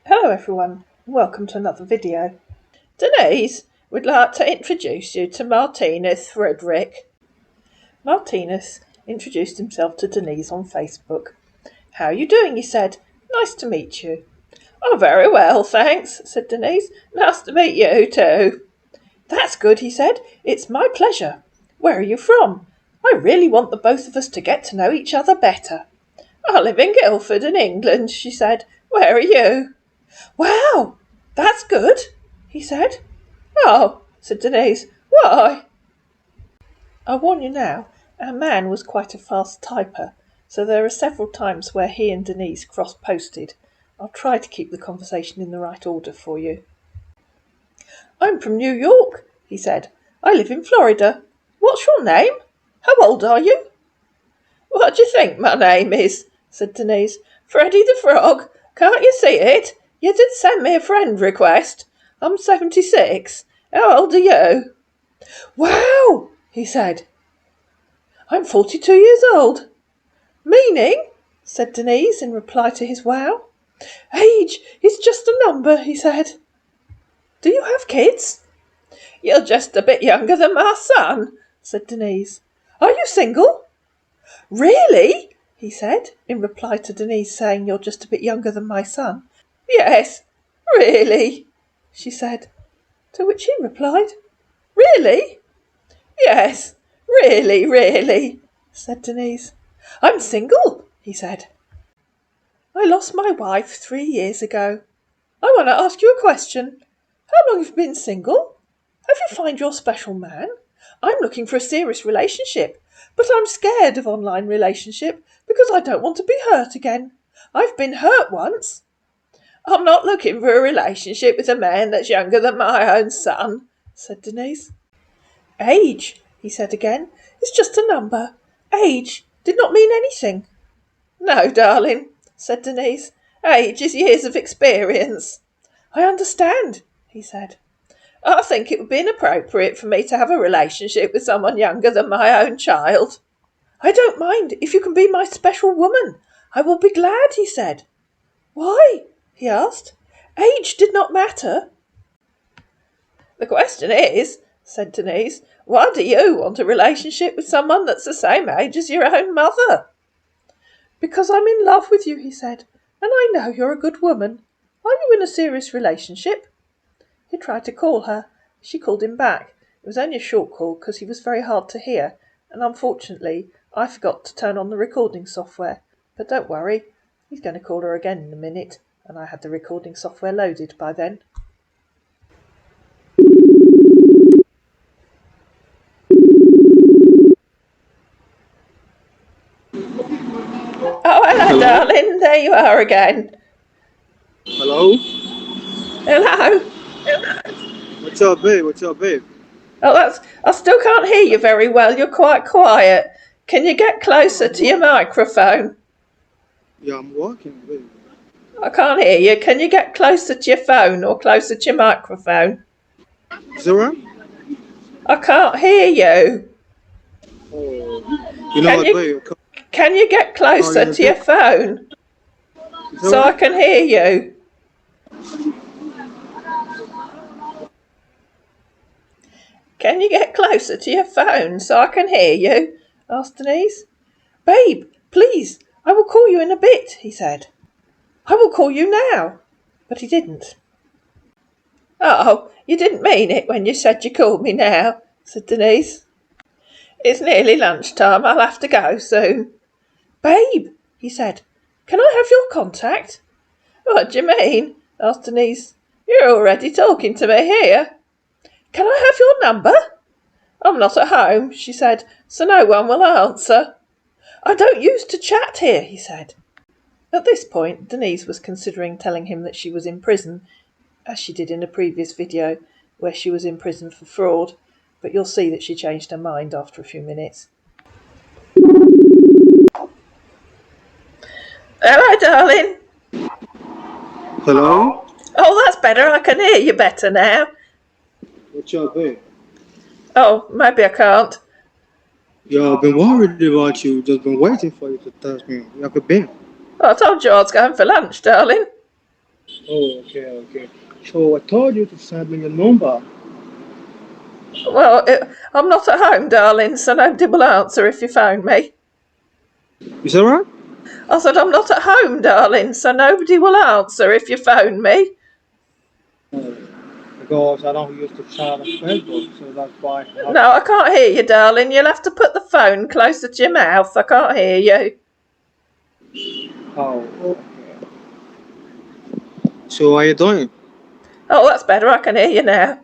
Hello everyone, and welcome to another video. Denise would like to introduce you to Martinez Fridrick. Martinez introduced himself to Denise on Facebook. How are you doing? He said. Nice to meet you. Oh, very well, thanks, said Denise. Nice to meet you too. That's good, he said. It's my pleasure. Where are you from? I really want the both of us to get to know each other better. I live in Guildford in England, she said. Where are you? Wow, that's good, he said. Oh, said Denise. Why? I warn you now, our man was quite a fast typer, so there are several times where he and Denise cross-posted. I'll try to keep the conversation in the right order for you. I'm from New York, he said. I live in Florida. What's your name? How old are you? What do you think my name is? Said Denise. Freddie the Frog. Can't you see it? You did send me a friend request. I'm 76. How old are you? Wow, he said. I'm 42 years old. Meaning? Said Denise in reply to his wow. Age is just a number, he said. Do you have kids? You're just a bit younger than my son, said Denise. Are you single? Really? He said, in reply to Denise saying, You're just a bit younger than my son. Yes, really, she said, to which he replied, Really? Yes, really, said Denise. I'm single, he said. I lost my wife 3 years ago. I want to ask you a question. How long have you been single? Have you found your special man? I'm looking for a serious relationship, but I'm scared of online relationship because I don't want to be hurt again. I've been hurt once. I'm not looking for a relationship with a man that's younger than my own son, said Denise. Age, he said again, is just a number. Age did not mean anything. No, darling, said Denise. Age is years of experience. I understand, he said. I think it would be inappropriate for me to have a relationship with someone younger than my own child. I don't mind if you can be my special woman. I will be glad, he said. Why? He asked. Age did not matter. The question is, said Denise, why do you want a relationship with someone that's the same age as your own mother? Because I'm in love with you, he said, and I know you're a good woman. Are you in a serious relationship? He tried to call her. She called him back. It was only a short call because he was very hard to hear, and unfortunately I forgot to turn on the recording software. But don't worry, he's going to call her again in a minute, and I had the recording software loaded by then. Oh, hello, darling. There you are again. Hello? Hello. What's up, babe? Oh, I still can't hear you very well. You're quite quiet. Can you get closer to your microphone? Yeah, I'm walking, babe. I can't hear you. Can you get closer to your phone or closer to your microphone? Is that right? I can't hear you. Oh. You know what, babe? Can you get closer to your phone so I can hear you? Can you get closer to your phone so I can hear you? Asked Denise. Babe, please, I will call you in a bit, he said. I will call you now. But he didn't. Oh, you didn't mean it when you said you called me now, said Denise. It's nearly lunchtime. I'll have to go soon. Babe, he said, can I have your contact? What do you mean? Asked Denise. You're already talking to me here. Can I have your number? I'm not at home, she said, so no one will answer. I don't use to chat here, he said. At this point, Denise was considering telling him that she was in prison, as she did in a previous video where she was in prison for fraud, but you'll see that she changed her mind after a few minutes. Hello, darling. Hello? Oh, that's better. I can hear you better now. What's up, babe? Oh, maybe I can't. Yeah, I've been worried about you. Just been waiting for you to text me. Where have you been? Well, I told you I was going for lunch, darling. Oh, okay. So I told you to send me your number. Well, I'm not at home, darling, so nobody will answer if you phone me. Is that right? I said, I'm not at home, darling, so nobody will answer if you phone me. Oh, because I don't use the chat on Facebook, so that's why I have No, I to. can't hear you, darling. You'll have to put the phone closer to your mouth. I can't hear you. Oh, okay. So how you doing? Oh, that's better. I can hear you now.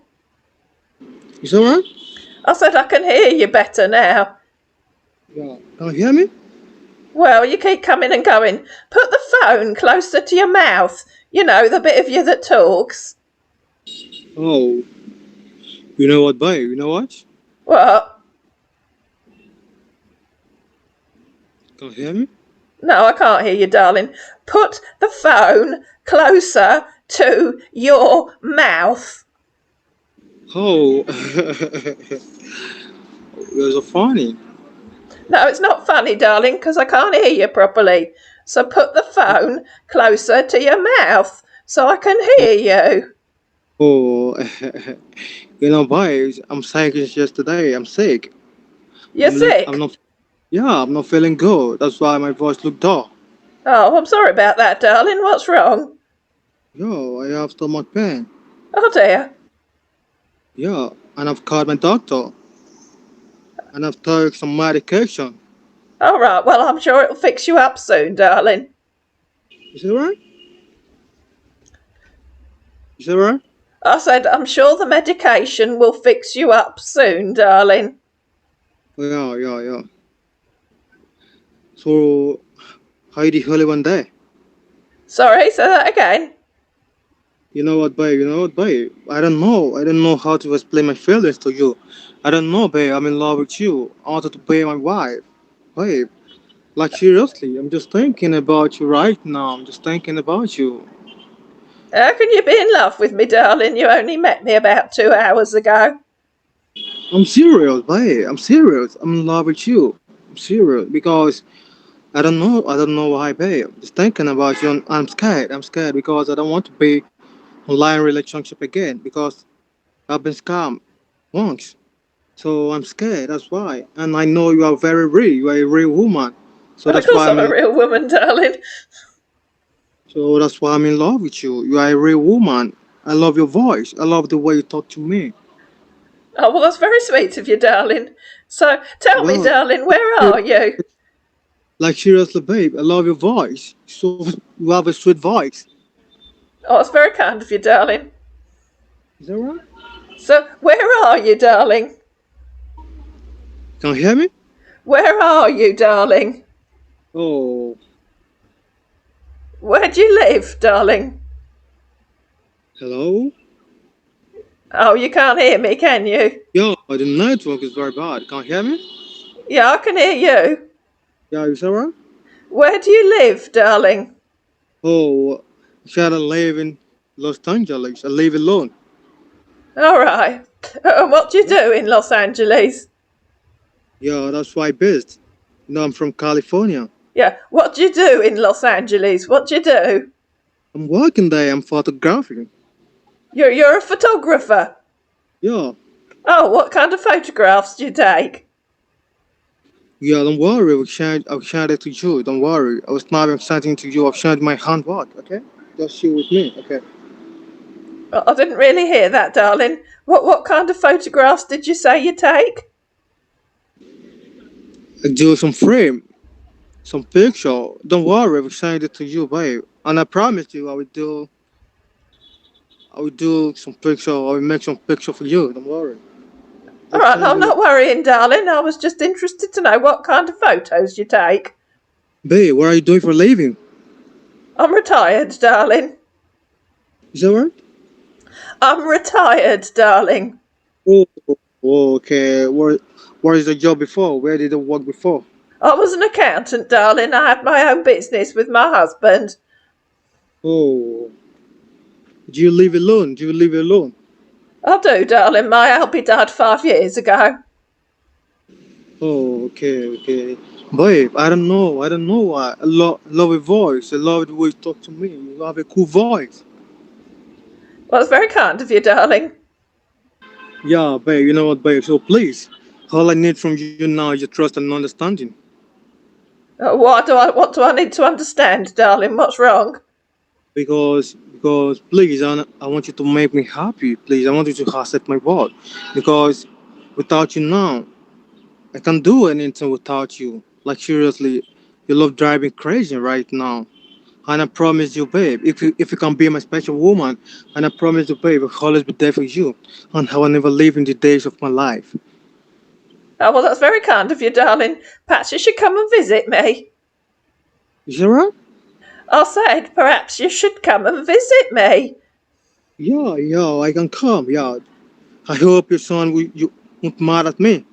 Is that right? I said, I can hear you better now. Yeah. Can you hear me? Well, you keep coming and going. Put the phone closer to your mouth. You know, the bit of you that talks. Oh, you know what, babe? You know what? What? Can you hear me? No, I can't hear you, darling. Put the phone closer to your mouth. Oh, you're so funny. No, it's not funny, darling, because I can't hear you properly. So put the phone closer to your mouth so I can hear you. Oh, you know, babe, I'm sick since yesterday. I'm sick. You're I'm sick? not. Yeah, I'm not feeling good. That's why my voice looked dull. Oh, I'm sorry about that, darling. What's wrong? Yo, I have stomach pain. Oh, dear. Yeah, and I've called my doctor, and I've taken some medication. All right, well, I'm sure it'll fix you up soon, darling. Is that right? Is that right? I said, I'm sure the medication will fix you up soon, darling. Yeah. So, how did you one day? Sorry, say that again. You know what, babe? You know what, babe? I don't know. I don't know how to explain my feelings to you. I don't know, babe. I'm in love with you. I wanted to be my wife. Babe, like seriously, I'm just thinking about you right now. I'm just thinking about you. How can you be in love with me, darling? You only met me about 2 hours ago. I'm serious, babe. I'm serious. I'm in love with you. I'm serious because I don't know. I don't know why, babe. I'm just thinking about you, and I'm scared. I'm scared because I don't want to be online relationship again because I've been scammed once. So I'm scared. That's why. And I know you are very real. You are a real woman. So Well, of that's course why I'm I'm a in. real woman, darling. So that's why I'm in love with you. You are a real woman. I love your voice. I love the way you talk to me. Oh, well, that's very sweet of you, darling. So tell me, Well, darling, where are you? like seriously, babe, I love your voice. So you have a sweet voice. Oh, it's very kind of you, darling. Is that right? So where are you, darling? Can you hear me? Where are you, darling? Oh, Where do you live, darling? hello. Oh, you can't hear me, can you? Yo, the network is very bad. Can you hear me? Yeah, I can hear you. Yeah, is that right? Where do you live, darling? Oh, I live in Los Angeles. I live alone. All right. And what do you Yeah, do in Los Angeles? yeah, that's why best. You know, I'm from California. Yeah, what do you do in Los Angeles? What do you do? I'm working there. I'm photographing. You're a photographer. Yeah, Oh, what kind of photographs do you take? yeah. Don't worry. I'll share it to you. Don't worry. I was not sending to you. I've shared my handwork. Okay, just you with me. Okay. I didn't really hear that, darling. What kind of photographs did you say you take? I do some frame, some picture. Don't worry. I'll send it to you, babe. And I promise you, I will do some picture. I will make some picture for you. Don't worry. All I'll right, send I'm you. not worrying, darling. I was just interested to know what kind of photos you take. Babe, what are you doing for a living? I'm retired, darling. Is that right? I'm retired, darling. Oh, okay. What is the job before? Where did you work before? I was an accountant, darling. I had my own business with my husband. Oh, do you live alone? Do you live alone? I do, darling. My hubby died 5 years ago. Oh, okay. Babe, I don't know why. Love your voice. I love the way you talk to me. You have a cool voice. Well, it's very kind of you, darling. Yeah, babe, you know what, babe? So please, all I need from you now is your trust and understanding. What do I need to understand, darling? What's wrong? Because please, I want you to make me happy. Please, I want you to accept my word. Because without you now, I can't do anything without you. Like seriously, you love driving crazy right now. And I promise you, babe, if you can be my special woman, and I promise you, babe, I'll always be there for you, and I will never leave in the days of my life. Oh, well, that's very kind of you, darling. Perhaps you should come and visit me. Is that right? I said, perhaps you should come and visit me. Yeah, yeah, I can come. Yeah, I hope your son will you won't mad at me.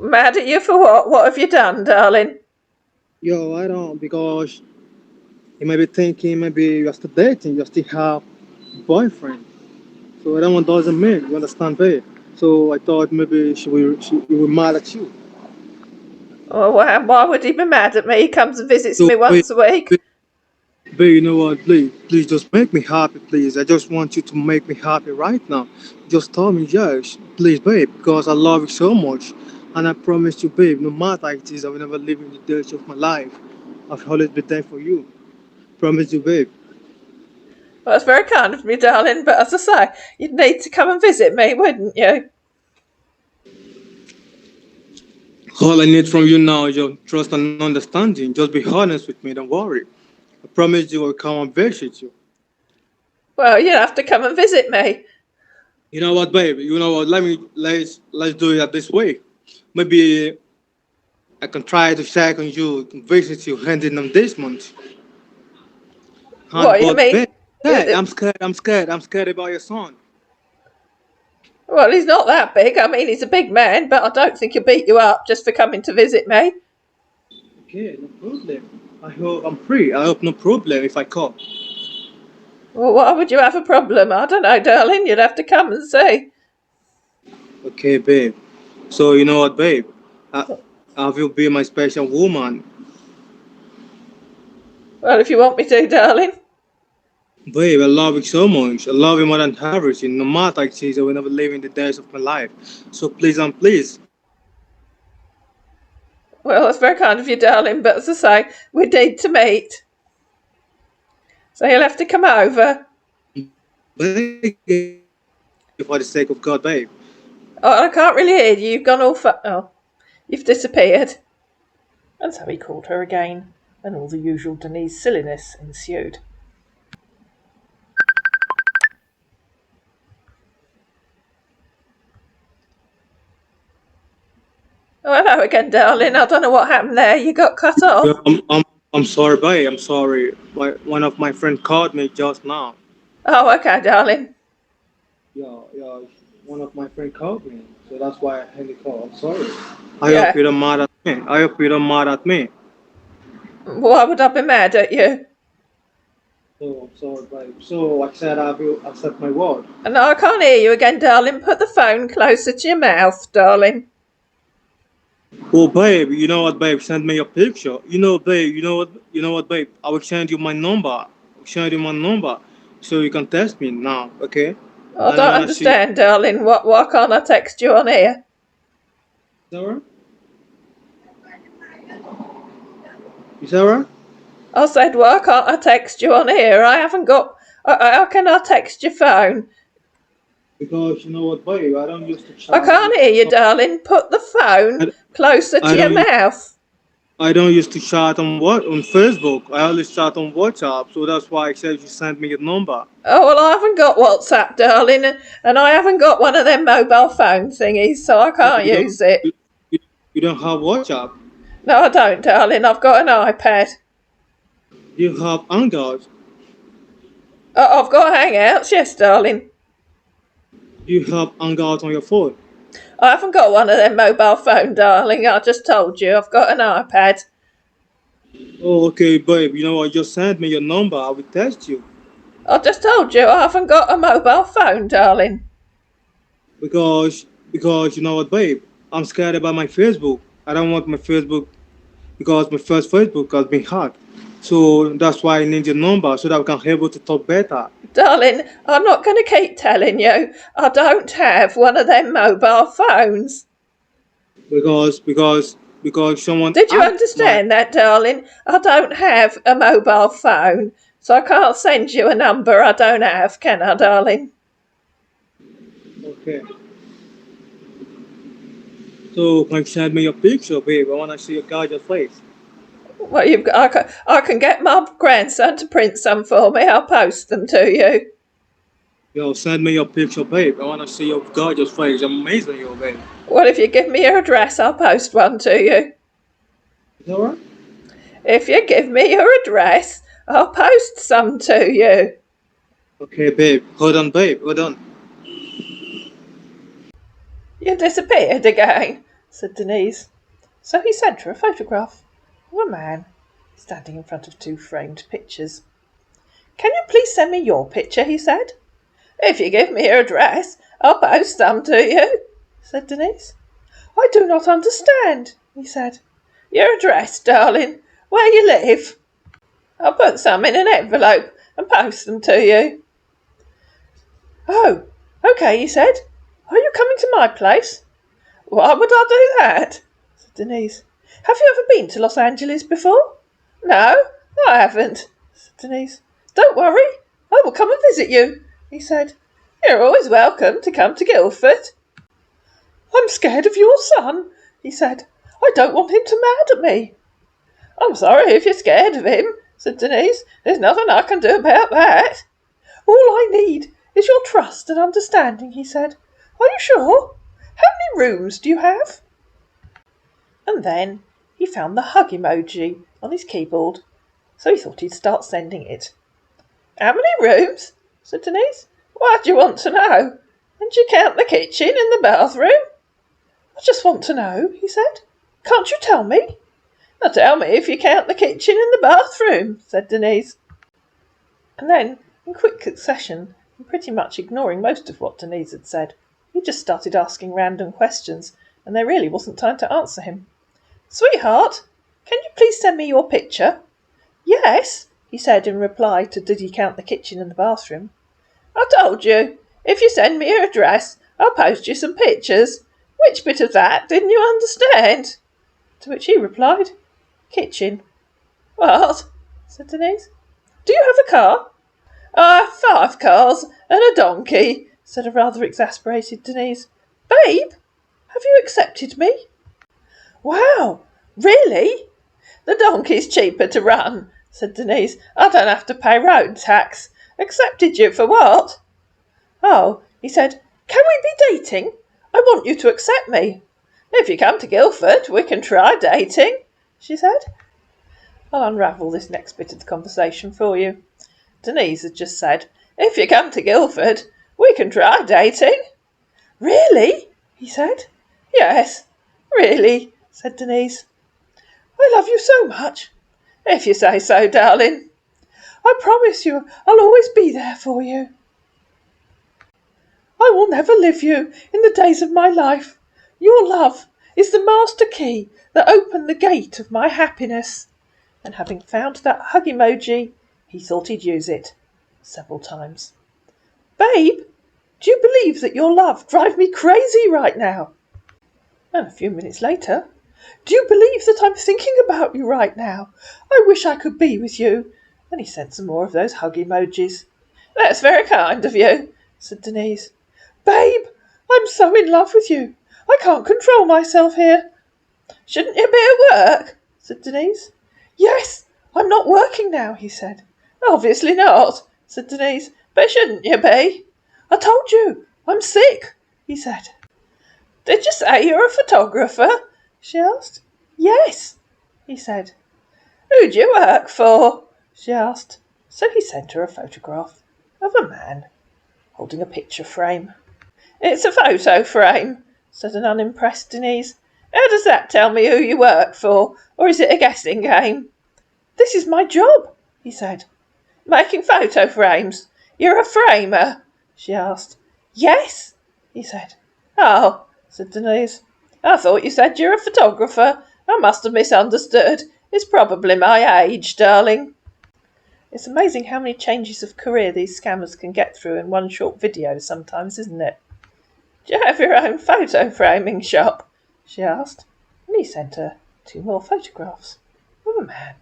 Mad at you for what? What have you done, darling? Yo, I don't because he may be thinking maybe you're still dating, you still have a boyfriend. So that one doesn't mean you understand, babe. So I thought maybe she will mad at you. Oh, why would he be mad at me? He comes and visits So me babe, once a week. babe, you know what? Please, just make me happy, please. I just want you to make me happy right now. Just tell me yes, please, babe, because I love you so much, and I promise you, babe, no matter how it is, I will never leave in the days of my life. I've always been there for you. Promise you, babe. Well, that's very kind of me, darling, but as I say, you'd need to come and visit me, wouldn't you? All I need from you now is your trust and understanding. Just be honest with me. Don't worry. I promise you, I'll come and visit you. Well, you have to come and visit me. You know what, babe? You know what? Let's do it this way. Maybe I can try to check on you, visit you, handing them this month. What, you But mean? babe, scared. I'm scared. I'm scared. I'm scared about your son. Well, he's not that big. I mean, he's a big man, but I don't think he'll beat you up just for coming to visit me. Okay, no problem. I hope I'm free. I hope no problem if I call. Well, why would you have a problem? I don't know, darling. You'd have to come and see. Okay, babe. So you know what, babe? I, I will be my special woman. Well, if you want me to, darling. Babe, I love you so much. I love you more than everything. No matter it is, I will never live in the days of my life. So please and please. Well, that's very kind of you, darling, but as I say, we need to meet. So you'll have to come over. Beg you for the sake of God, babe. Oh, I can't really hear you. You've gone all oh, you've disappeared. And so he called her again, and all the usual Denise silliness ensued. Oh, hello again, darling. I don't know what happened there. You got cut off. Well, I'm sorry, babe. I'm sorry. One of my friends called me just now. Oh, okay, darling. Yeah, yeah. One of my friends called me, so that's why I had the call. I'm sorry. I hope Yeah. you don't mad at me. I hope you don't mad at me. Why would I be mad at you? So I'm sorry, babe. So I said I will accept my word. No, I can't hear you again, darling. Put the phone closer to your mouth, darling. Well, babe, you know what, babe? Send me your picture. You know, babe. You know what, babe? I will send you my number. I'll send you my number, so you can text me now, okay? I And I don't wanna see. understand, darling. Why can't I text you on here? Sarah, is that right? I said, why can't I text you on here? I haven't got. How can I text your phone? Because you know what, babe? I don't used to I chat on. can't hear you, darling. Put the phone I, closer I to your don't. mouth. I don't used to chat on what on Facebook. I always chat on WhatsApp, so that's why I said you send me your number. Oh, well, I haven't got WhatsApp, darling, and I haven't got one of them mobile phone thingies, so I Oh, can't use it. you, you don't have WhatsApp. No, I don't, darling. I've got an iPad. You have Hangouts. I've got Hangouts, yes, darling. You have Hangouts on your phone. I haven't got one of them mobile phone, darling. I just told you I've got an iPad. Oh, okay, babe. You know what? Just send me your number. I will text you. I just told you I haven't got a mobile phone, darling. Because you know what, babe? I'm scared about my Facebook. I don't want my Facebook because my first Facebook has been hacked. So that's why I need your number so that we can be able to talk better. Darling, I'm not going to keep telling you. I don't have one of them mobile phones. Because someone Did you hacked my. understand that, darling? I don't have a mobile phone, so I can't send you a number I don't have, can I, darling? Okay. So can you send me your picture, babe? I wanna see your gorgeous face. Well, I can get my grandson to print some for me. I'll post them to you. Yo, send me your picture, babe. I wanna see your gorgeous face. I'm amazing, yo, babe. Well, if you give me your address, I'll post one to you. Is that right? If you give me your address, I'll post some to you. Okay, babe. Hold on, babe. Hold on. You disappeared again, said Denise. So he sent her a photograph of a man standing in front of two framed pictures. Can you please send me your picture, he said. If you give me your address, I'll post some to you, said Denise. I do not understand, he said. Your address, darling, where you live. I'll put some in an envelope and post them to you. Oh, okay, he said. Are you coming to my place? Why would I do that? Said Denise. Have you ever been to Los Angeles before? No, I haven't, said Denise. Don't worry, I will come and visit you, he said. You're always welcome to come to Guildford. I'm scared of your son, he said. I don't want him to mad at me. I'm sorry if you're scared of him, said Denise. There's nothing I can do about that. All I need is your trust and understanding, he said. Are you sure? How many rooms do you have? And then he found the hug emoji on his keyboard, so he thought he'd start sending it. How many rooms? Said Denise. Why do you want to know? And do you count the kitchen and the bathroom? I just want to know, he said. Can't you tell me? Now tell me if you count the kitchen and the bathroom, said Denise. And then, in quick succession, and pretty much ignoring most of what Denise had said, he just started asking random questions, and there really wasn't time to answer him. Sweetheart, can you please send me your picture? Yes, he said in reply to did he count the kitchen and the bathroom. I told you, if you send me your address, I'll post you some pictures. Which bit of that didn't you understand? To which he replied, kitchen. What? Said Denise. Do you have a car? I have 5 cars and a donkey, said a rather exasperated Denise. Babe, have you accepted me? Wow, really? The donkey's cheaper to run, said Denise. I don't have to pay road tax. Accepted you for what? Oh, he said, can we be dating? I want you to accept me. If you come to Guildford, we can try dating, she said. I'll unravel this next bit of the conversation for you. Denise had just said, if you come to Guildford, we can try dating. Really? He said. Yes, really, said Denise. I love you so much. If you say so, darling. I promise you I'll always be there for you. I will never leave you in the days of my life. Your love is the master key that opened the gate of my happiness. And having found that hug emoji, he thought he'd use it several times. Babe, do you believe that your love drives me crazy right now? And a few minutes later, do you believe that I'm thinking about you right now? I wish I could be with you. And he sent some more of those hug emojis. That's very kind of you, said Denise. Babe, I'm so in love with you. I can't control myself here. Shouldn't you be at work? Said Denise. Yes, I'm not working now, he said. Obviously not, said Denise. But shouldn't you be? I told you, I'm sick, he said. Did you say you're a photographer? She asked. Yes, he said. Who do you work for? She asked. So he sent her a photograph of a man holding a picture frame. It's a photo frame, said an unimpressed Denise. How does that tell me who you work for, or is it a guessing game? This is my job, he said. Making photo frames? You're a framer? She asked. Yes, he said. Oh, said Denise. I thought you said you're a photographer. I must have misunderstood. It's probably my age, darling. It's amazing how many changes of career these scammers can get through in one short video sometimes, isn't it? Do you have your own photo framing shop? She asked, and he sent her 2 more photographs of a man,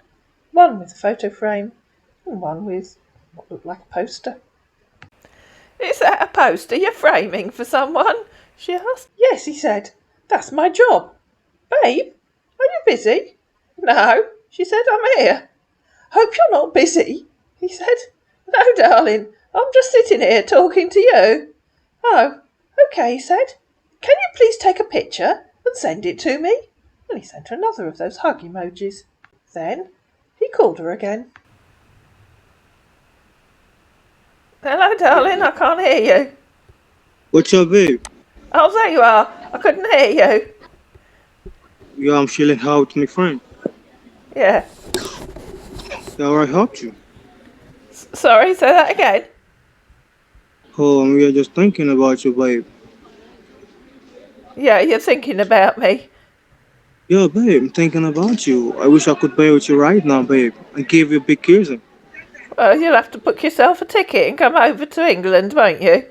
one with a photo frame and one with what looked like a poster. Is that a poster you're framing for someone? She asked. Yes, he said. That's my job. Babe, are you busy? No, she said, I'm here. Hope you're not busy, he said. No, darling, I'm just sitting here talking to you. Oh, okay, he said. Can you please take a picture and send it to me? And he sent her another of those hug emojis. Then he called her again. Hello, darling, I can't hear you. What's up, babe? Oh, there you are. I couldn't hear you. Yeah, I'm chilling out with my friend. Yeah. Yeah, I helped you. Sorry, say that again. Oh, we are just thinking about you, babe. Yeah, you're thinking about me. Yeah, babe, I'm thinking about you. I wish I could be with you right now, babe, and give you a big kiss. Well, you'll have to book yourself a ticket and come over to England, won't you?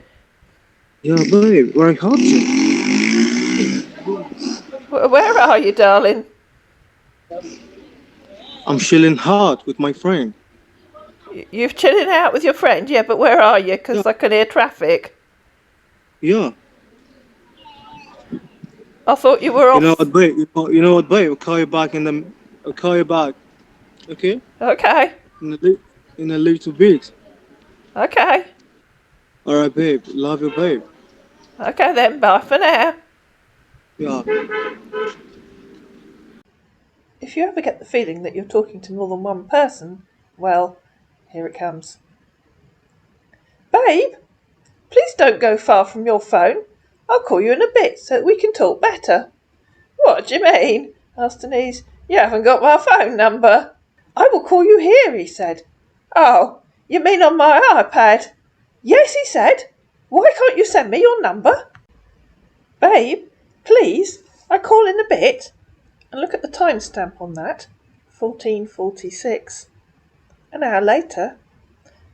Yeah, babe, I helped you. Where are you, darling? I'm chilling hard with my friend. You're chilling out with your friend, yeah, but where are you? Yeah, Because I can hear traffic. yeah. I thought you were You know off. what, babe? You know what, babe? I'll call you back. Okay? Okay, In a little bit. okay. All right, babe. Love you, babe. Okay then, bye for now. Yeah. If you ever get the feeling that you're talking to more than one person, well, here it comes. Babe, please don't go far from your phone. I'll call you in a bit so that we can talk better. What do you mean? Asked Denise. You haven't got my phone number. I will call you here, he said. Oh, you mean on my iPad? Yes, he said. Why can't you send me your number? Babe, please, I call in a bit. And look at the timestamp on that. 14:46. An hour later.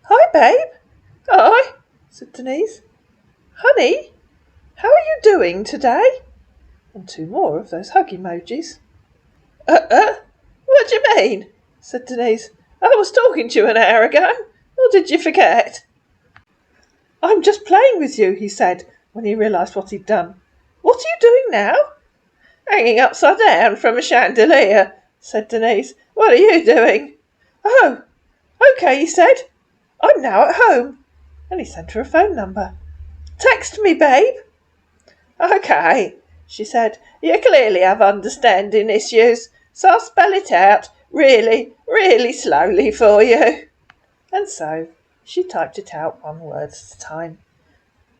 Hi, babe. Hi, said Denise. Honey, how are you doing today? And 2 more of those hug emojis. What do you mean? Said Denise. I was talking to you an hour ago. Or did you forget? I'm just playing with you, he said, when he realised what he'd done. What are you doing now? Hanging upside down from a chandelier, said Denise. What are you doing? Oh, okay, he said. I'm now at home. And he sent her a phone number. Text me, babe. Okay, she said. You clearly have understanding issues, so I'll spell it out really, really slowly for you. And so she typed it out 1 word at a time.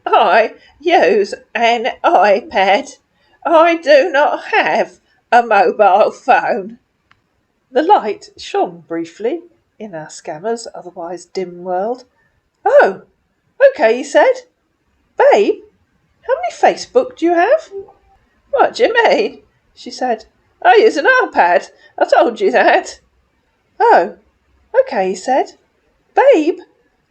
I use an iPad. I do not have a mobile phone. The light shone briefly in our scammer's otherwise dim world. Oh, okay, he said. Babe, how many Facebook do you have? What do you mean? She said. I use an iPad. I told you that. Oh, okay, he said. Babe,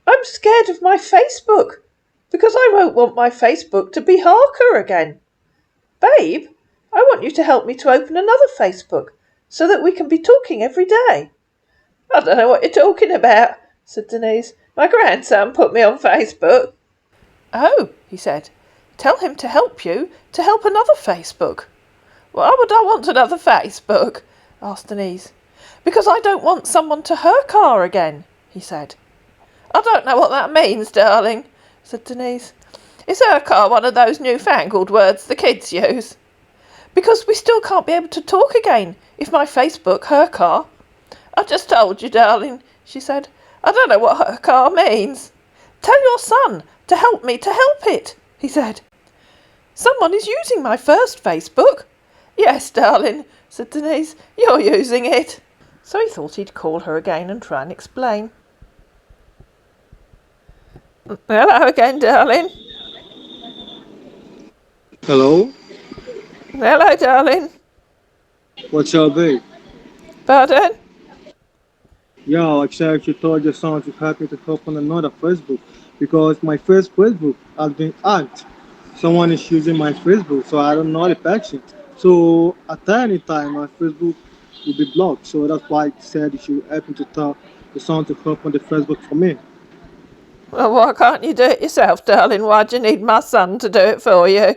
I'm scared of my Facebook because I won't want my Facebook to be Harker again. Babe, I want you to help me to open another Facebook so that we can be talking every day. I don't know what you're talking about, said Denise. My grandson put me on Facebook. Oh, he said. Tell him to help you to help another Facebook. Why would I want another Facebook? Asked Denise. Because I don't want someone to her car again, he said. I don't know what that means, darling, said Denise. Is her car one of those newfangled words the kids use? Because we still can't be able to talk again if my Facebook, her car. I just told you, darling, she said. I don't know what her car means. Tell your son to help me to help it, he said. Someone is using my first Facebook. Yes, darling, said Denise, you're using it. So he thought he'd call her again and try and explain. Hello again, darling. Hello? Hello, darling. What's up, babe? Pardon? Yeah, I said you told your son to help me to open another Facebook because my first Facebook has been hacked. Someone is using my Facebook, so I don't know the person. So at any time, my Facebook will be blocked. So that's why I said you should help me to tell your son to open the Facebook for me. Well, why can't you do it yourself, darling? Why do you need my son to do it for you?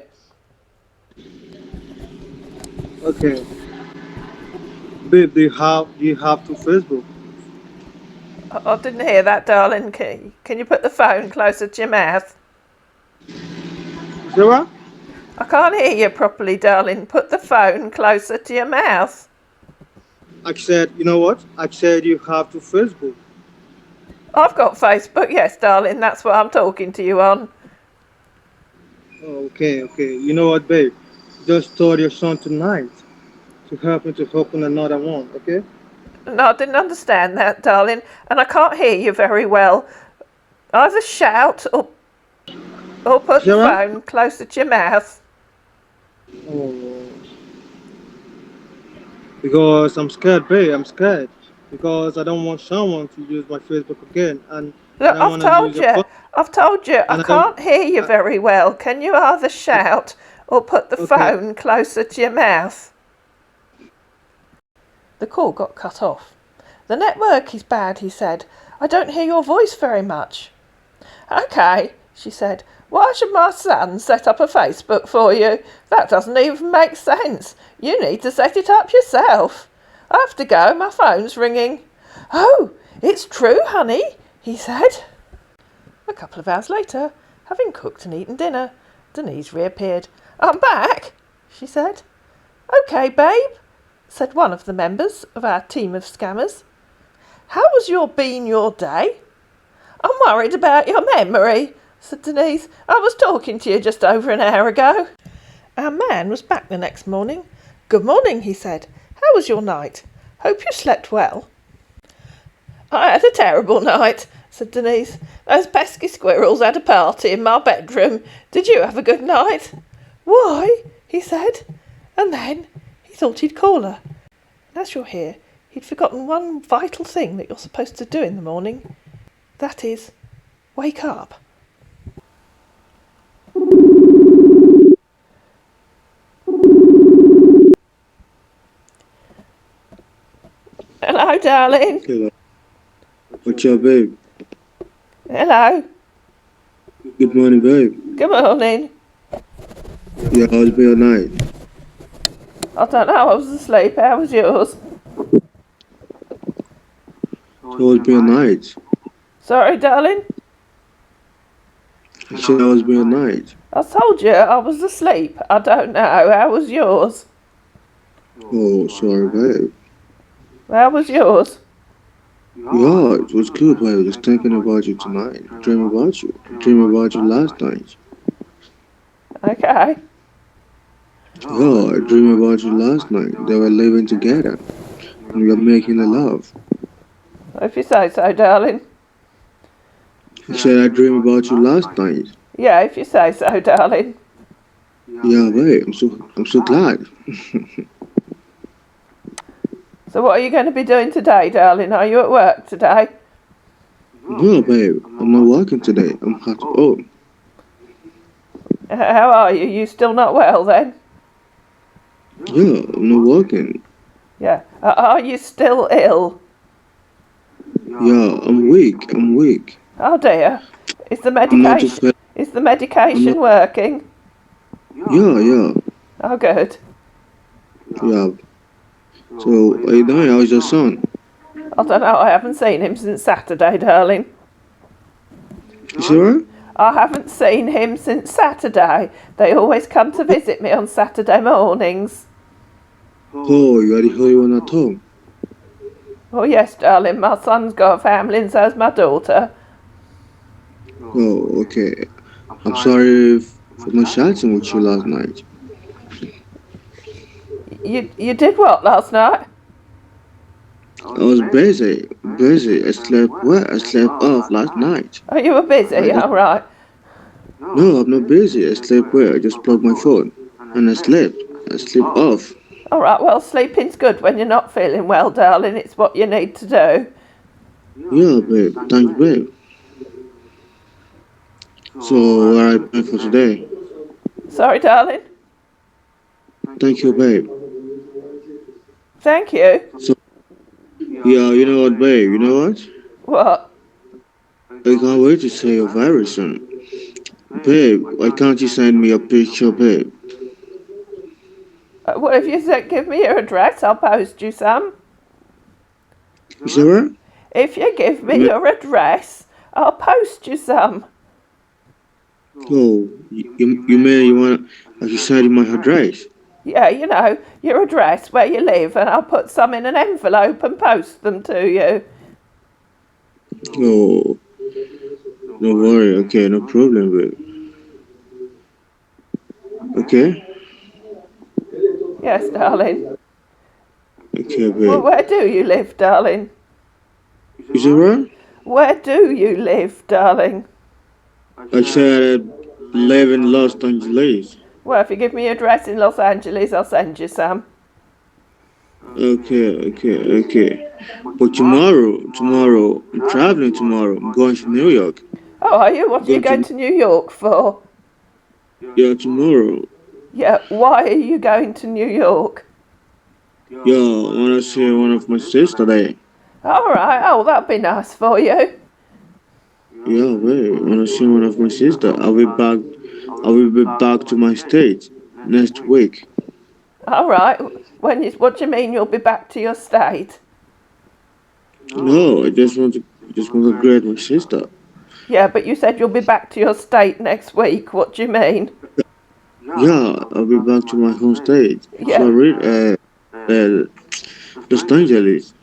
Okay, babe, do you have two Facebook? I didn't hear that, darling. Can you put the phone closer to your mouth? Sarah? I can't hear you properly, darling. Put the phone closer to your mouth. I said, you know what? I said you have two Facebook. I've got Facebook, yes, darling. That's what I'm talking to you on. Oh, okay, okay. You know what, babe? Just told your son tonight to help me to open another one, okay? No, I didn't understand that, darling, and I can't hear you very well. Either shout or put the Sarah? phone closer to your mouth. Oh, because I'm scared, babe. I'm scared because I don't want someone to use my Facebook again, and I Look, don't want to use your phone, I've told you, I and I don't. can't hear you I, very well. Can you either shout or put the okay, phone closer to your mouth? The call got cut off. The network is bad, he said. I don't hear your voice very much. Okay, she said. Why should my son set up a Facebook for you? That doesn't even make sense. You need to set it up yourself. I have to go, my phone's ringing. Oh, it's true, honey, he said. A couple of hours later, having cooked and eaten dinner, Denise reappeared. I'm back, she said. Okay, babe, said one of the members of our team of scammers. How was your day? I'm worried about your memory, said Denise. I was talking to you just over an hour ago. Our man was back the next morning. Good morning, he said. How was your night? Hope you slept well. I had a terrible night, said Denise. Those pesky squirrels had a party in my bedroom. Did you have a good night? Why? He said. And then he thought he'd call her. And as you're here, he'd forgotten one vital thing that you're supposed to do in the morning. That is, wake up. Hello, darling. hello. What's up, babe? Hello. Good morning, babe. Good morning. Yeah, how's been your night? I don't know, I was asleep. How was yours? How's been your night? Sorry, darling. I said how's been your night? I told you I was asleep. I don't know. How was yours? Oh, sorry, babe. How was yours? Yeah, it was good, babe. Just thinking about you tonight. Dreaming about you. Dreaming about you last night. Okay. Yeah, I dreamed about you last night. They were living together. And we were making a love. If you say so, darling. I said I dreamed about you last night. Yeah, if you say so, darling. Yeah, babe. I'm so glad. So what are you going to be doing today, darling? Are you at work today? No, babe. I'm not working today. I'm at home. How are you? You still not well then? Yeah, I'm not working. Yeah. Are you still ill? Yeah, I'm weak. I'm weak. Oh dear. Is the I'm not just. I'm not. working? Yeah, yeah, Oh good. yeah. So, how you doing? How's your son? I don't know, I haven't seen him since Saturday, darling. You sure? I haven't seen him since Saturday. They always come to visit me on Saturday mornings. Oh, you are the only one at home. Oh yes, darling, my son's got a family and so's my daughter. Oh, okay. I'm sorry for not chatting with you last night. You did what last night? I was busy, busy. I slept well. I slept off last night. Oh, you were busy, all right. No, I'm not busy. I slept well. I just plugged my phone and I slept. I sleep off. All right, well, sleeping's good when you're not feeling well, darling. It's what you need to do. Yeah, babe. Thanks, babe. So, what are I planning for today? Sorry, darling. Thank you, babe. Thank you. So, yeah, you know what, babe? You know what? What? I can't wait to see you very soon. Babe, why can't you send me a picture, babe? Well, if you give me your address, I'll post you some. You say what? If you give I me mean, your address, I'll post you some. oh, you mean you want I should send you my address? Yeah, you know, your address, where you live, and I'll put some in an envelope and post them to you. Oh, don't worry. Okay, no problem, babe. Okay, Yes, darling. okay, Well, babe. where do you live, darling? You say what? Where do you live, darling? I said I live in Los Angeles. Well, if you give me your address in Los Angeles, I'll send you some. Okay. But tomorrow, I'm traveling tomorrow. I'm going to New York. Oh, are you? I'm What are you going going to to New York for? yeah tomorrow. Yeah, why are you going to New York? Yeah, I wanna see one of my sister there. All right. Oh, that'd be nice for you. Yeah, wait. I wanna see one of my sister. I'll be back. I will be back to my state next week. All right. What do you mean you'll be back to your state? No, I just want to greet my sister. Yeah, but you said you'll be back to your state next week. What do you mean? Yeah, I'll be back to my home state. So Yeah, I read Los Angeles.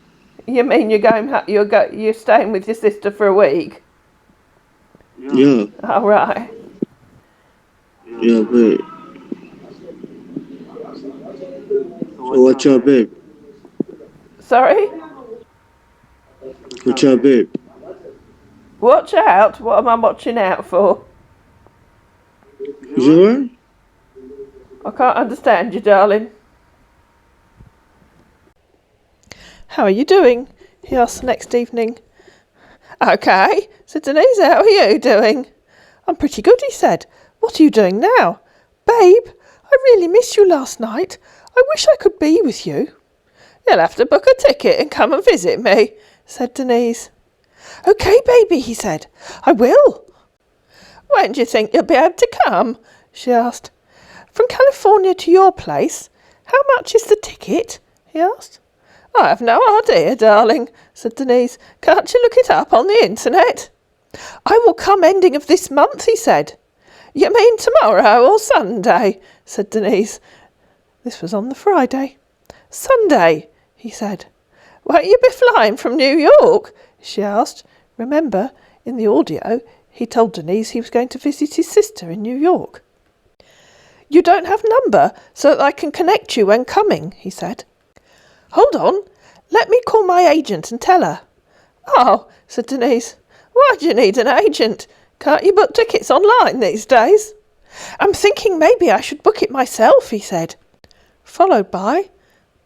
you mean you're staying with your sister for a week? Yeah, All right. yeah, babe. So what's up, babe? Sorry. What's up, babe? Watch out. What am I watching out for? Is that right? I can't understand you, darling. How are you doing? He asked the next evening. Okay, said Denise. How are you doing? I'm pretty good, he said. What are you doing now? Babe, I really missed you last night. I wish I could be with you. You'll have to book a ticket and come and visit me, said Denise. Okay, baby, he said. I will. When do you think you'll be able to come? She asked. From California to your place? How much is the ticket? He asked. I have no idea, darling, said Denise. Can't you look it up on the internet? I will come ending of this month, he said. You mean tomorrow or Sunday? Said Denise. This was on the Friday. Sunday, he said. Won't you be flying from New York? She asked. Remember, in the audio, he told Denise he was going to visit his sister in New York. You don't have number so that I can connect you when coming, he said. Hold on, let me call my agent and tell her. Oh, said Denise, why do you need an agent? Can't you book tickets online these days? I'm thinking maybe I should book it myself, he said. Followed by,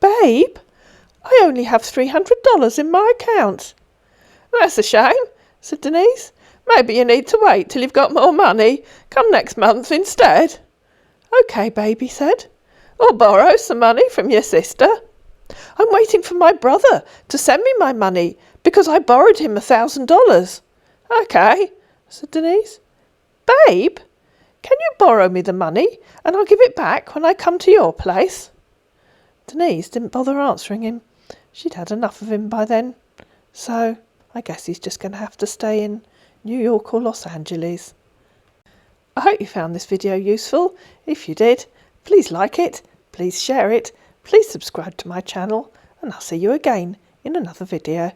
Babe, I only have $300 in my account. That's a shame, said Denise. Maybe you need to wait till you've got more money. Come next month instead. Okay, Babe, he said. Or borrow some money from your sister. I'm waiting for my brother to send me my money because I borrowed him $1,000. Okay, said Denise. Babe, can you borrow me the money and I'll give it back when I come to your place? Denise didn't bother answering him. She'd had enough of him by then. So I guess he's just going to have to stay in New York or Los Angeles. I hope you found this video useful. If you did, please like it, please share it, please subscribe to my channel, and I'll see you again in another video.